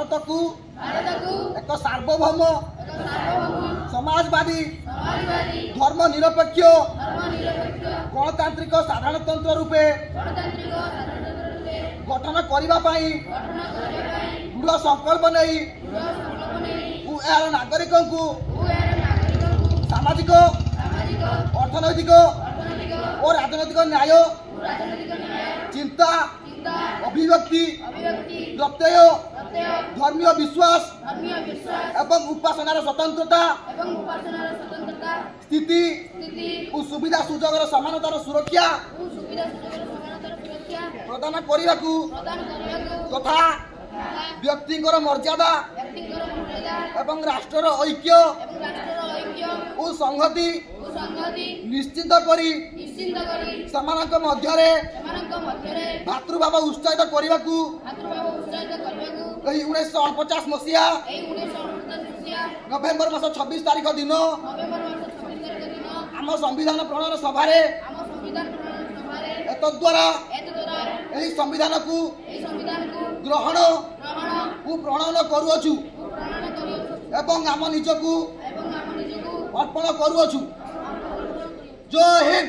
भारत को एक सार्वभौम समाजवादी धर्मनिरपेक्ष गणतांत्रिक साधारणतंत्र रूपे गठन करने दृढ़ संकल्प नहीं यार नागरिकों को सामाजिक अर्थनैतिक और राजनैतिक न्याय चिंता अभिव्यक्ति प्रत्यय धर्मीय विश्वास एवं उपासनार स्वतंत्रता स्थिति और सुविधा सुजोग समानतार सुरक्षा प्रदान करने तथा व्यक्तिंकर मर्यादा एवं राष्ट्र ऐक्य और संहति निश्चित करी समानक मध्यरे भातृभाव उत्साहित करने को 1949 मसीहा नवेम्बर मास 26 तारीख दिन आम संविधान प्रणयन सभा द्वारा यही संविधान को ग्रहण और प्रणयन करुअछु एवं आम निज को अर्पण करुअछु। जय हिंद।